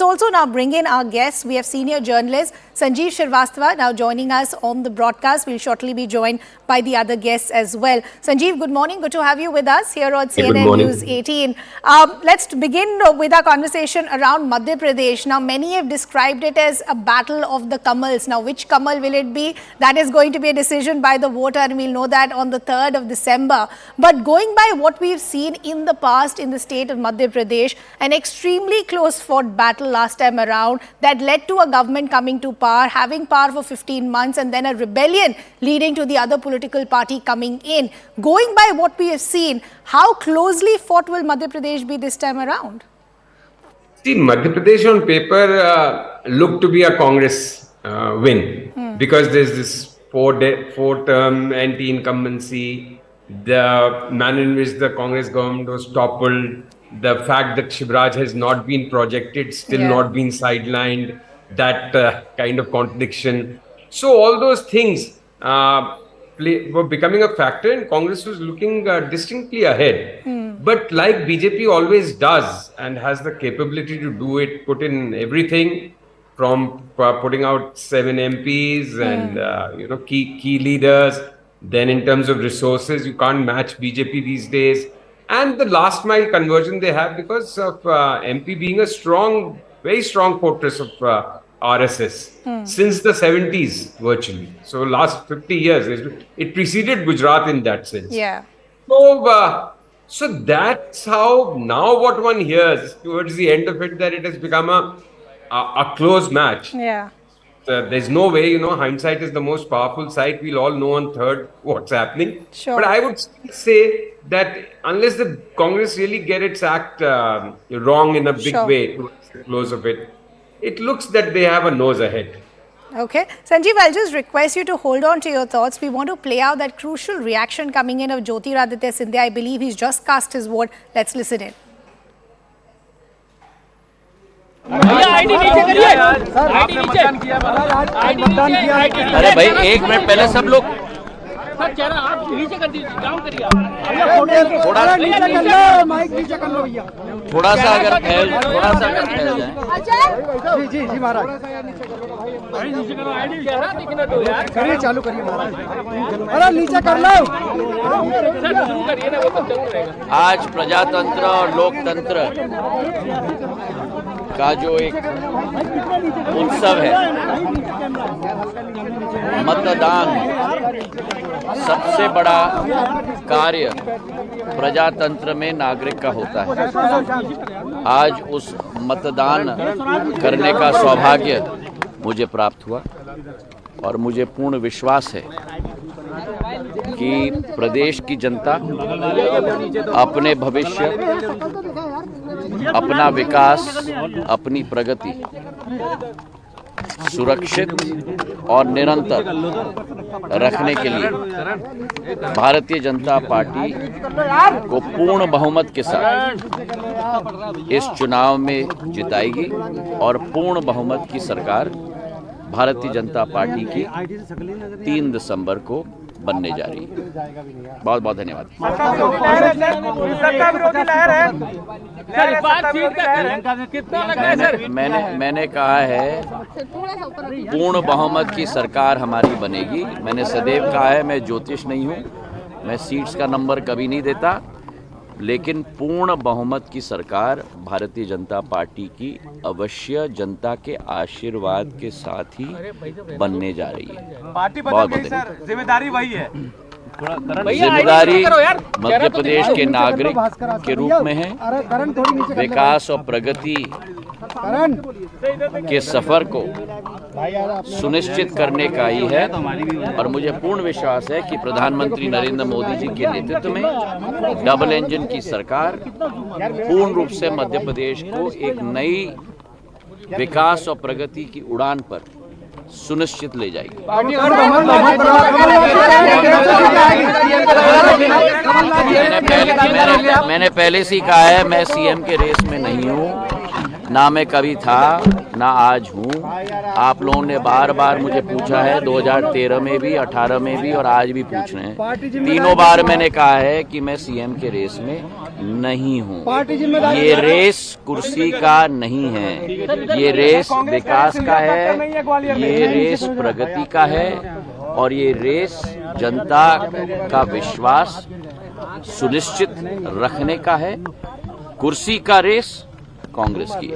Also now bring in our guests. We have senior journalist Sanjeev Shrivastava now joining us on the broadcast. We'll shortly be joined by the other guests as well. Sanjeev, good morning. Good to have you with us here on CNN News 18. Let's begin with our conversation around Madhya Pradesh. Now, many have described it as a battle of the Kamals. Now, which Kamal will it be? That is going to be a decision by the voter, and we'll know that on the 3rd of December. But going by what we've seen in the past in the state of Madhya Pradesh, an extremely close fought battle last time around that led to a government coming to power, having power for 15 months, and then a rebellion leading to the other political party coming in. Going by what we have seen, how closely fought will Madhya Pradesh be this time around? See, Madhya Pradesh on paper looked to be a Congress win because there's this four-term anti-incumbency, the manner in which the Congress government was toppled, the fact that Shivraj has not been projected, still not been sidelined, that kind of contradiction. So all those things were becoming a factor, and Congress was looking distinctly ahead. But like BJP always does and has the capability to do it, put in everything from putting out 7 MPs and key leaders. Then in terms of resources, you can't match BJP these days. And the last mile conversion they have because of MP being a very strong fortress of RSS since the 70s virtually. So last 50 years, it preceded Gujarat in that sense. Yeah. So that's how now what one hears towards the end of it, that it has become a close match. Yeah. There's no way, hindsight is the most powerful sight. We'll all know on 3rd what's happening. Sure. But I would say that unless the Congress really get its act wrong in a big way towards the close of it, it looks that they have a nose ahead. Okay. Sanjeev, I'll just request you to hold on to your thoughts. We want to play out that crucial reaction coming in of Jyotiraditya Scindia. I believe he's just cast his vote. Let's listen in. ID नीचे करिए ID नीचे मतदान किया अरे भाई 1 minute पहले सब लोग सर चेहरा आप नीचे कर दीजिए डाउन करिए थोड़ा नीचे कर लो माइक नीचे कर लो भैया थोड़ा सा अगर फैल जाए जी महाराज आईडी नीचे करो आईडी चेहरा दिखने दो यार करिए चालू करिए महाराज अरे नीचे कर लो सर शुरू करिए ना वो तब तक रहेगा आज प्रजातंत्र और लोकतंत्र का जो एक उत्सव है, मतदान सबसे बड़ा कार्य प्रजातंत्र में नागरिक का होता है। आज उस मतदान करने का सौभाग्य मुझे प्राप्त हुआ और मुझे पूर्ण विश्वास है कि प्रदेश की जनता अपने भविष्य, अपना विकास, अपनी प्रगति सुरक्षित और निरंतर रखने के लिए भारतीय जनता पार्टी को पूर्ण बहुमत के साथ इस चुनाव में जिताएगी और पूर्ण बहुमत की सरकार भारतीय जनता पार्टी की 3 दिसंबर को बनने जा रही है। बहुत बहुत धन्यवाद। मैंने कहा है पूर्ण बहुमत की सरकार हमारी बनेगी। मैंने सदैव कहा है मैं ज्योतिष नहीं हूँ, मैं सीट्स का नंबर कभी नहीं देता, लेकिन पूर्ण बहुमत की सरकार भारतीय जनता पार्टी की अवश्य जनता के आशीर्वाद के साथ ही बनने जा रही है। पार्टी बदल गई सर, जिम्मेदारी वही है। जिम्मेदारी मध्य प्रदेश के नागरिक के रूप में है। विकास और प्रगति के सफर को सुनिश्चित करने का ही है और मुझे पूर्ण विश्वास है कि प्रधानमंत्री नरेंद्र मोदी जी के नेतृत्व में डबल इंजन की सरकार पूर्ण रूप से मध्य प्रदेश को एक नई विकास और प्रगति की उड़ान पर सुनिश्चित ले जाएगी। मैंने पहले से ही कहा है मैं सीएम के रेस में नहीं हूँ, ना मैं कभी था ना आज हूँ। आप लोगों ने बार बार मुझे पूछा है 2013 में भी, 18 में भी और आज भी पूछ रहे हैं। तीनों बार मैंने कहा है कि मैं सीएम के रेस में नहीं हूँ। ये रेस कुर्सी का नहीं है, ये रेस विकास का है, ये रेस प्रगति का है और ये रेस जनता का विश्वास सुनिश्चित रखने का है। कुर्सी का रेस कांग्रेस की है।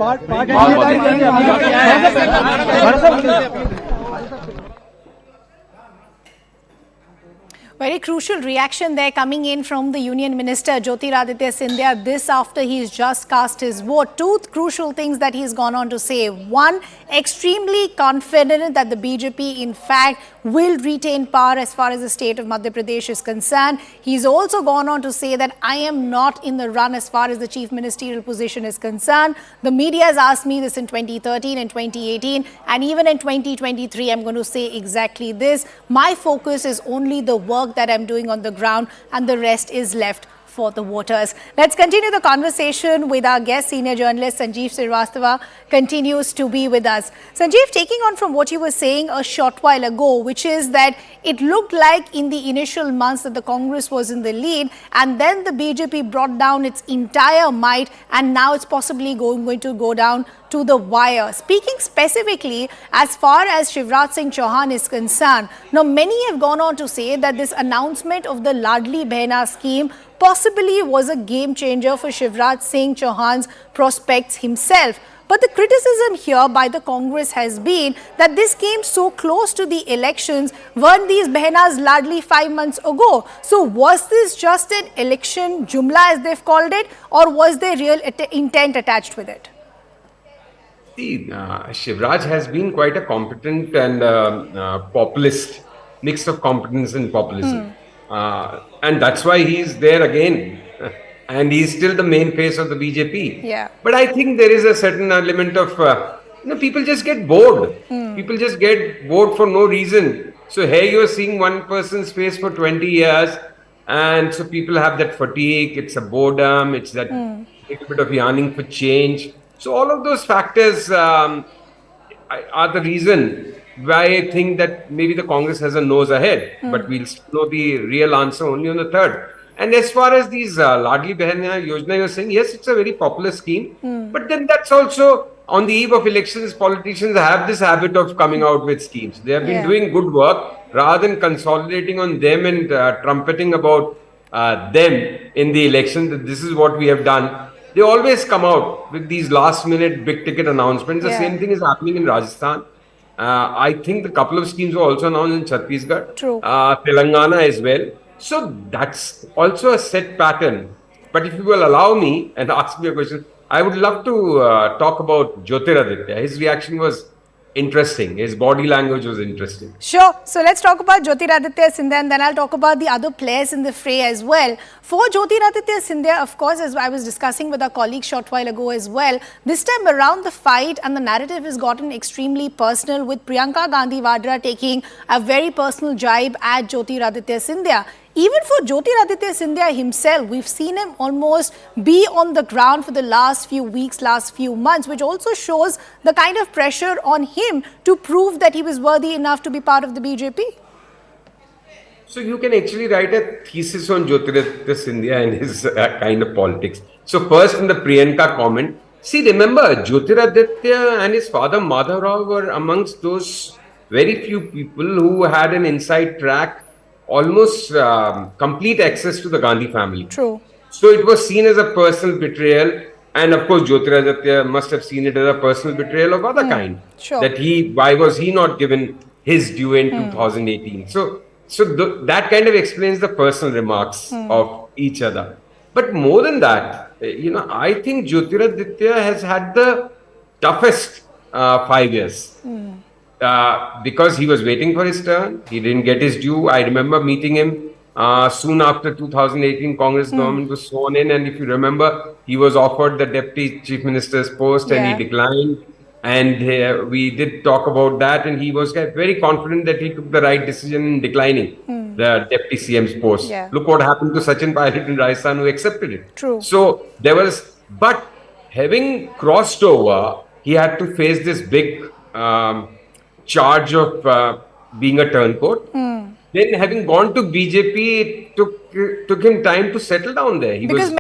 Very crucial reaction there coming in from the Union Minister Jyotiraditya Scindia. This after he's just cast his vote. Two crucial things that he's gone on to say. One, extremely confident that the BJP in fact will retain power as far as the state of Madhya Pradesh is concerned. He's also gone on to say that I am not in the run as far as the chief ministerial position is concerned. The media has asked me this in 2013 and 2018 and even in 2023 I'm going to say exactly this. My focus is only the work that I'm doing on the ground and the rest is left for the voters. Let's continue the conversation with our guest, senior journalist Sanjeev Srivastava continues to be with us. Sanjeev, taking on from what you were saying a short while ago, which is that it looked like in the initial months that the Congress was in the lead and then the BJP brought down its entire might and now it's possibly going to go down to the wire. Speaking specifically as far as Shivraj Singh Chauhan is concerned, now many have gone on to say that this announcement of the Ladli Behna scheme possibly was a game changer for Shivraj Singh Chauhan's prospects himself. But the criticism here by the Congress has been that this came so close to the elections. Weren't these Behnas Ladli 5 months ago? So was this just an election jumla as they've called it, or was there real intent attached with it? See, Shivraj has been quite a competent and populist, mix of competence and populism. And that's why he's there again. And he's still the main face of the BJP. Yeah. But I think there is a certain element of, people just get bored. People just get bored for no reason. So here you're seeing one person's face for 20 years. And so people have that fatigue. It's a boredom. It's that little bit of yearning for change. So all of those factors are the reason why I think that maybe the Congress has a nose ahead, but we'll know the real answer only on the 3rd. And as far as these Ladli Behna Yojana, you're saying, yes, it's a very popular scheme, but then that's also on the eve of elections, politicians have this habit of coming out with schemes. They have been doing good work rather than consolidating on them and trumpeting about them in the election that this is what we have done. They always come out with these last-minute big-ticket announcements. The same thing is happening in Rajasthan. I think a couple of schemes were also announced in Chhattisgarh, Telangana as well. So that's also a set pattern. But if you will allow me and ask me a question, I would love to talk about Jyotiraditya. His reaction was interesting. His body language was interesting. Sure. So let's talk about Jyotiraditya Scindia and then I'll talk about the other players in the fray as well. For Jyotiraditya Scindia, of course, as I was discussing with our colleague short while ago as well, this time around the fight and the narrative has gotten extremely personal with Priyanka Gandhi Vadra taking a very personal jibe at Jyotiraditya Scindia. Even for Jyotiraditya Scindia himself, we've seen him almost be on the ground for the last few weeks, last few months, which also shows the kind of pressure on him to prove that he was worthy enough to be part of the BJP. So you can actually write a thesis on Jyotiraditya Scindia and his kind of politics. So first in the Priyanka comment, see, remember Jyotiraditya and his father Madhav Rao were amongst those very few people who had an inside track, almost complete access to the Gandhi family. True. So it was seen as a personal betrayal, and of course Jyotiraditya must have seen it as a personal betrayal of other kind. Sure. That why was he not given his due in 2018? So that kind of explains the personal remarks of each other. But more than that, I think Jyotiraditya has had the toughest 5 years. Because he was waiting for his turn. He didn't get his due. I remember meeting him soon after 2018 Congress government was sworn in. And if you remember, he was offered the deputy chief minister's post and he declined. And we did talk about that. And he was very confident that he took the right decision in declining the deputy CM's post. Yeah. Look what happened to Sachin Pilot in Rajasthan, who accepted it. True. So there was, but having crossed over, he had to face this big charge of being a turncoat. Then, having gone to BJP, it took him time to settle down there. He Because was